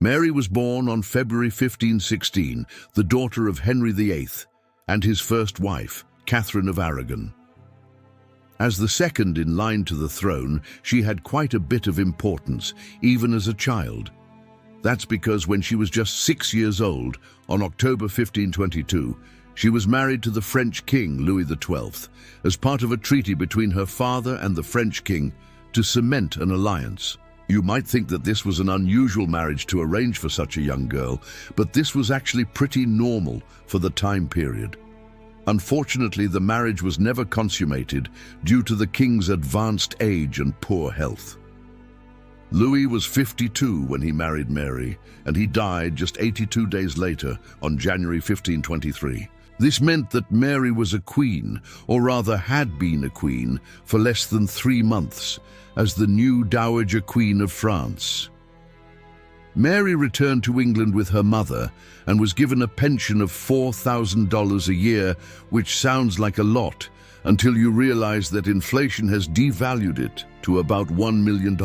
Mary was born on February 1516, the daughter of Henry VIII and his first wife, Catherine of Aragon. As the second in line to the throne, she had quite a bit of importance, even as a child. That's because when she was just 6 years old, on October 1522, she was married to the French king, Louis XII, as part of a treaty between her father and the French king to cement an alliance. You might think that this was an unusual marriage to arrange for such a young girl, but this was actually pretty normal for the time period. Unfortunately, the marriage was never consummated due to the king's advanced age and poor health. Louis was 52 when he married Mary, and he died just 82 days later on January 1523. This meant that Mary was a queen, or rather had been a queen, for less than 3 months, as the new Dowager Queen of France. Mary returned to England with her mother and was given a pension of $4,000 a year, which sounds like a lot until you realize that inflation has devalued it to about $1 million.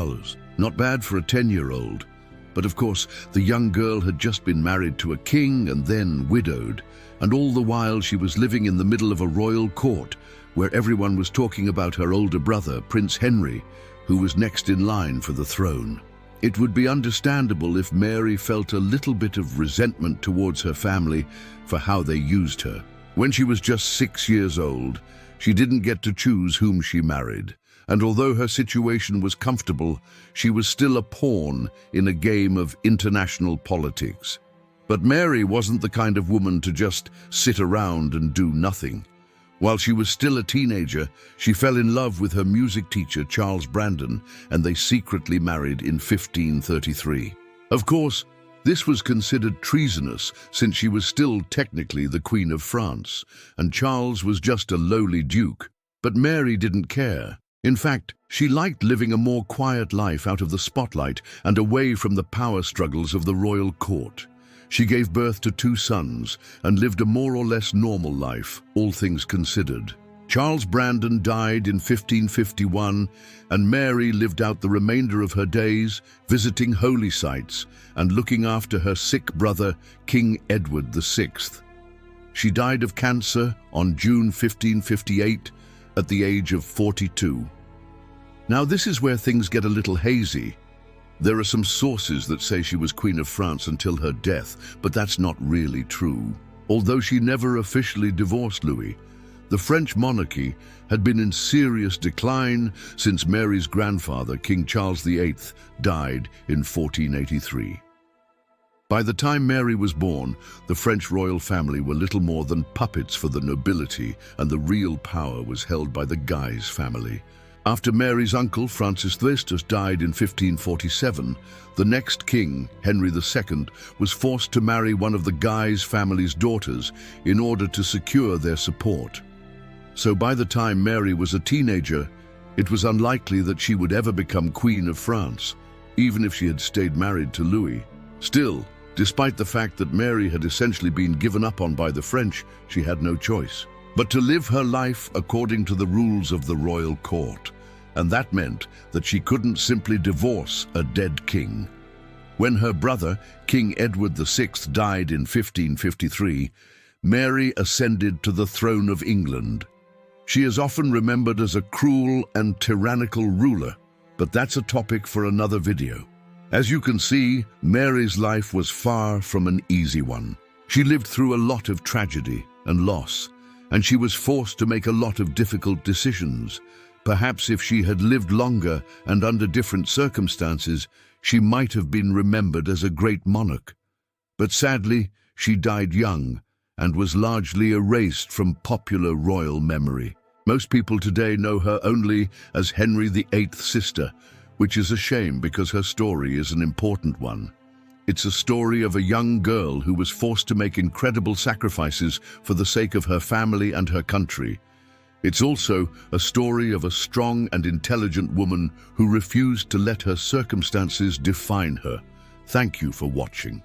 Not bad for a 10-year-old. But of course, the young girl had just been married to a king and then widowed, and all the while she was living in the middle of a royal court where everyone was talking about her older brother, Prince Henry, who was next in line for the throne. It would be understandable if Mary felt a little bit of resentment towards her family for how they used her. When she was just 6 years old, she didn't get to choose whom she married, and although her situation was comfortable, she was still a pawn in a game of international politics. But Mary wasn't the kind of woman to just sit around and do nothing. While she was still a teenager, she fell in love with her music teacher, Charles Brandon, and they secretly married in 1533. Of course, this was considered treasonous since she was still technically the Queen of France, and Charles was just a lowly duke. But Mary didn't care. In fact, she liked living a more quiet life out of the spotlight and away from the power struggles of the royal court. She gave birth to 2 sons and lived a more or less normal life, all things considered. Charles Brandon died in 1551, and Mary lived out the remainder of her days visiting holy sites and looking after her sick brother, King Edward VI. She died of cancer on June 1558 at the age of 42. Now this is where things get a little hazy. There are some sources that say she was Queen of France until her death, but that's not really true. Although she never officially divorced Louis, the French monarchy had been in serious decline since Mary's grandfather, King Charles VIII, died in 1483. By the time Mary was born, the French royal family were little more than puppets for the nobility, and the real power was held by the Guise family. After Mary's uncle, Francis I, died in 1547, the next king, Henry II, was forced to marry one of the Guise family's daughters in order to secure their support. So by the time Mary was a teenager, it was unlikely that she would ever become Queen of France, even if she had stayed married to Louis. Still, despite the fact that Mary had essentially been given up on by the French, she had no choice but to live her life according to the rules of the royal court. And that meant that she couldn't simply divorce a dead king. When her brother, King Edward VI, died in 1553, Mary ascended to the throne of England. She is often remembered as a cruel and tyrannical ruler, but that's a topic for another video. As you can see, Mary's life was far from an easy one. She lived through a lot of tragedy and loss, and she was forced to make a lot of difficult decisions. Perhaps if she had lived longer and under different circumstances, she might have been remembered as a great monarch. But sadly, she died young and was largely erased from popular royal memory. Most people today know her only as Henry VIII's sister, which is a shame because her story is an important one. It's a story of a young girl who was forced to make incredible sacrifices for the sake of her family and her country. It's also a story of a strong and intelligent woman who refused to let her circumstances define her. Thank you for watching.